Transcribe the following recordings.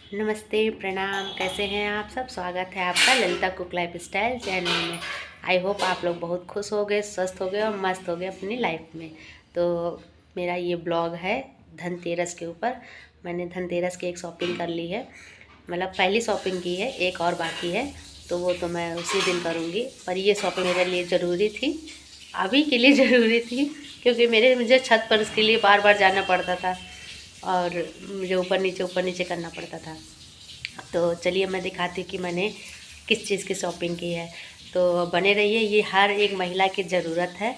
नमस्ते, प्रणाम। कैसे हैं आप सब? स्वागत है आपका Lalita cook lifestyle channel में। आई होप आप लोग बहुत खुश हो गए, स्वस्थ हो गए और मस्त हो गए अपनी लाइफ में। तो मेरा ये ब्लॉग है धनतेरस के ऊपर। मैंने धनतेरस की एक शॉपिंग कर ली है, मतलब पहली शॉपिंग की है, एक और बाकी है, तो वो तो मैं उसी दिन करूँगी। पर ये शॉपिंग मेरे लिए ज़रूरी थी, अभी के लिए ज़रूरी थी, क्योंकि मुझे छत पर इसके लिए बार बार जाना पड़ता था और मुझे ऊपर नीचे करना पड़ता था। तो चलिए मैं दिखाती हूँ कि मैंने किस चीज़ की शॉपिंग की है। तो बने रहिए, ये हर एक महिला की ज़रूरत है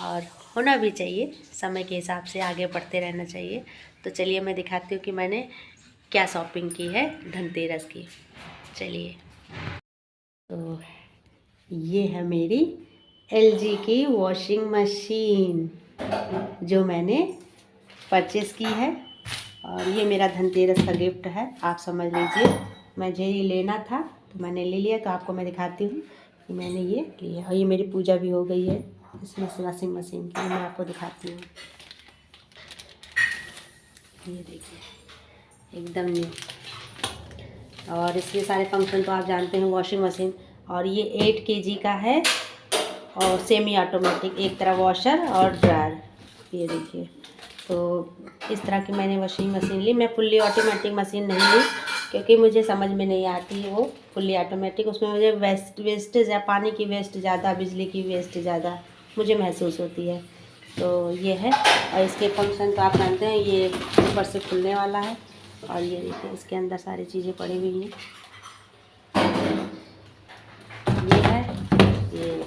और होना भी चाहिए। समय के हिसाब से आगे बढ़ते रहना चाहिए। तो चलिए मैं दिखाती हूँ कि मैंने क्या शॉपिंग की है धनतेरस की। चलिए, तो ये है मेरी LG की वॉशिंग मशीन जो मैंने परचेज़ की है, और ये मेरा धनतेरस का गिफ्ट है, आप समझ लीजिए। मुझे ये लेना था तो मैंने ले लिया। तो आपको मैं दिखाती हूँ कि मैंने ये लिया, और ये मेरी पूजा भी हो गई है इसमें वॉशिंग मशीन की। मैं आपको दिखाती हूँ, ये देखिए एकदम न्यू। और इसके सारे फंक्शन तो आप जानते हैं, वॉशिंग मशीन। और ये 8 kg का है और सेमी ऑटोमेटिक, एक तरह वॉशर और ड्रायर। ये देखिए, तो इस तरह की मैंने वॉशिंग मशीन ली। मैं फुल्ली ऑटोमेटिक मशीन नहीं ली क्योंकि मुझे समझ में नहीं आती है वो फुल्ली ऑटोमेटिक। उसमें मुझे वेस्टेज है, पानी की वेस्ट ज़्यादा, बिजली की वेस्ट ज़्यादा मुझे महसूस होती है। तो ये है, और इसके फंक्शन तो आप जानते हैं, ये ऊपर से खुलने वाला है। और ये देखिए इसके अंदर सारी चीज़ें पड़ी हुई हैं। ये है, ये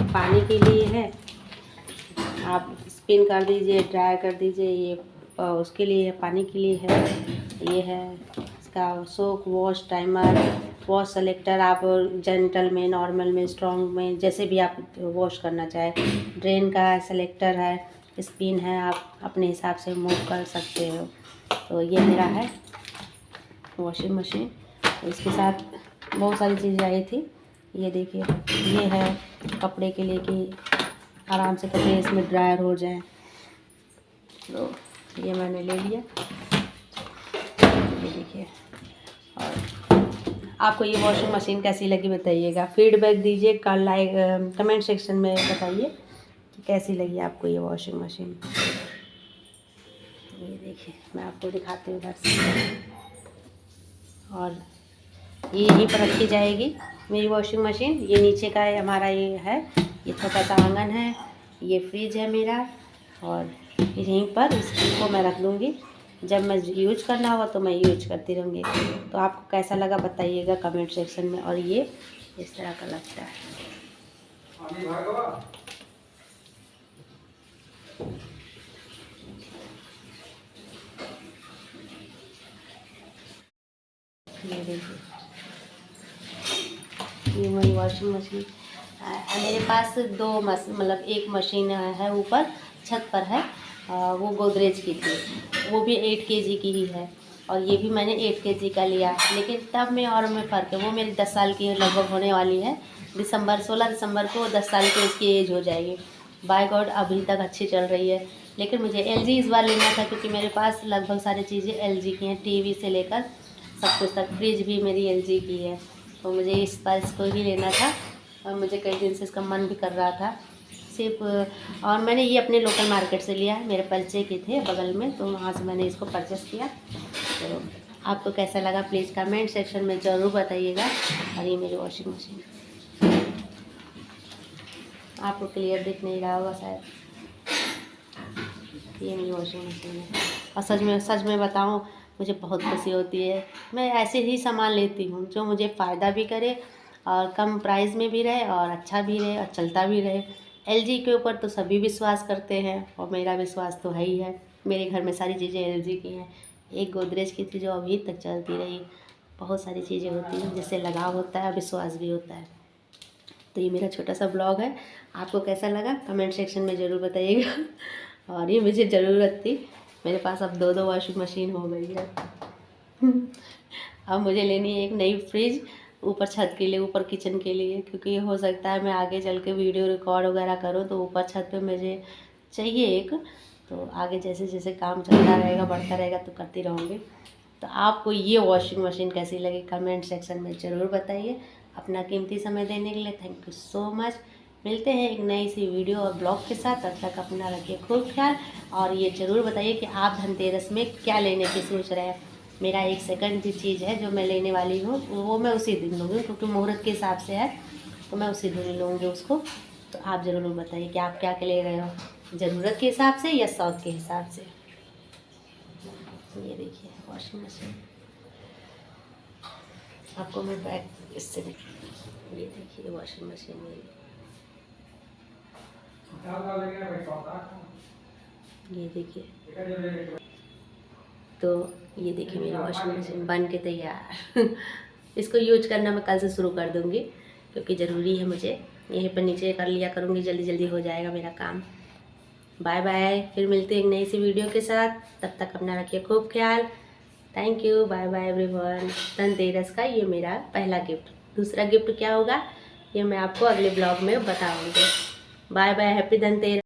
पानी के लिए है, आप स्पिन कर दीजिए, ड्राई कर दीजिए। ये उसके लिए है, पानी के लिए है। ये है इसका सोक वॉश टाइमर, वॉश सेलेक्टर। आप जेंटल में, नॉर्मल में, स्ट्रॉन्ग में, जैसे भी आप वॉश करना चाहें। ड्रेन का सेलेक्टर है, स्पिन है, आप अपने हिसाब से मूव कर सकते हो। तो ये मेरा है वॉशिंग मशीन। इसके साथ बहुत सारी चीज़ें आई थी। ये देखिए, ये है कपड़े के लिए कि आराम से कपड़े इसमें ड्रायर हो जाएं। तो ये मैंने ले लिया, ये देखिए। और आपको ये वॉशिंग मशीन कैसी लगी बताइएगा, फीडबैक दीजिए, कमेंट सेक्शन में बताइए कि कैसी लगी आपको ये वॉशिंग मशीन। ये देखिए, मैं आपको दिखाती हूँ घर से। और ये यहीं पर रखी जाएगी मेरी वॉशिंग मशीन। ये नीचे का है हमारा, ये है, ये छोटा सा आंगन है, ये फ्रिज है मेरा, और यहीं पर इसको मैं रख लूँगी। जब मैं यूज करना होगा तो मैं यूज करती रहूँगी। तो आपको कैसा लगा बताइएगा कमेंट सेक्शन में। और ये इस तरह का लगता है। ये देखिए, ये मेरी वॉशिंग मशीन। मेरे पास मतलब एक मशीन है ऊपर छत पर है, वो गोदरेज की थी, वो भी 8 kg की ही है। और ये भी मैंने 8 kg का लिया, लेकिन तब में और में फ़र्क है। वो मेरी 10 साल की लगभग होने वाली है, 16 दिसंबर को 10 साल की इसकी एज हो जाएगी। बाय गॉड अभी तक अच्छी चल रही है। लेकिन मुझे LG इस बार लेना था क्योंकि मेरे पास लगभग सारी चीज़ें LG की हैं, टीवी से लेकर सब कुछ तक। फ्रिज भी मेरी LG की है, तो मुझे इस बार इसको ही लेना था। और मुझे कई दिन से इसका मन भी कर रहा था सिर्फ। और मैंने ये अपने लोकल मार्केट से लिया है, मेरे परिचय के थे बगल में, तो वहाँ से मैंने इसको परचेस किया। तो आपको कैसा लगा प्लीज़ कमेंट सेक्शन में ज़रूर बताइएगा। और ये मेरी वॉशिंग मशीन आपको क्लियर दिख नहीं रहा होगा शायद, ये मेरी वॉशिंग मशीन है। और सच में बताऊँ, मुझे बहुत खुशी होती है। मैं ऐसे ही सामान लेती हूँ जो मुझे फ़ायदा भी करे और कम प्राइस में भी रहे और अच्छा भी रहे और चलता भी रहे। LG के ऊपर तो सभी विश्वास करते हैं और मेरा विश्वास तो है ही है। मेरे घर में सारी चीज़ें LG की हैं। एक गोदरेज की थी जो अभी तक चलती रही। बहुत सारी चीज़ें होती हैं जिससे लगाव होता है, विश्वास भी होता है। तो ये मेरा छोटा सा ब्लॉग है, आपको कैसा लगा कमेंट सेक्शन में ज़रूर बताइएगा। और ये मुझे ज़रूरत थी, मेरे पास अब 2 वॉशिंग मशीन हो गई है। अब मुझे लेनी है एक नई फ्रिज ऊपर छत के लिए, ऊपर किचन के लिए, क्योंकि हो सकता है मैं आगे चल के वीडियो रिकॉर्ड वगैरह करूँ तो ऊपर छत पे मुझे चाहिए एक। तो आगे जैसे जैसे काम चलता रहेगा, बढ़ता रहेगा, तो करती रहूँगी। तो आपको ये वॉशिंग मशीन कैसी लगी कमेंट सेक्शन में ज़रूर बताइए। अपना कीमती समय देने के लिए थैंक यू सो मच। मिलते हैं एक नई सी वीडियो और ब्लॉग के साथ, तब तक अपना रखिए खूब ख्याल। और ये ज़रूर बताइए कि आप धनतेरस में क्या लेने की सोच रहे हैं। मेरा एक सेकंड की चीज़ है जो मैं लेने वाली हूँ, वो मैं उसी दिन लूँगी, क्योंकि मुहूर्त के हिसाब से है, तो मैं उसी दिन लूँगी उसको। तो आप ज़रूर बताइए कि आप क्या क्या ले रहे हो, ज़रूरत के हिसाब से या शौक़ के हिसाब से। ये देखिए वॉशिंग मशीन, आपको मैं बैग इससे ये देखिए वॉशिंग मशीन मेरी, ये देखिए। तो ये देखिए मेरी वॉशिंग मशीन बन के तैयार। इसको यूज करना मैं कल से शुरू कर दूँगी, क्योंकि ज़रूरी है मुझे। यहीं पर नीचे कर लिया करूँगी, जल्दी जल्दी हो जाएगा मेरा काम। बाय बाय, फिर मिलते हैं एक नई सी वीडियो के साथ, तब तक अपना रखिए खूब ख्याल। Thank you, bye bye everyone. Dhanteras का ये मेरा पहला गिफ्ट, दूसरा गिफ्ट क्या होगा ये मैं आपको अगले ब्लॉग में बताऊँगी। Bye bye, happy Dhanteras.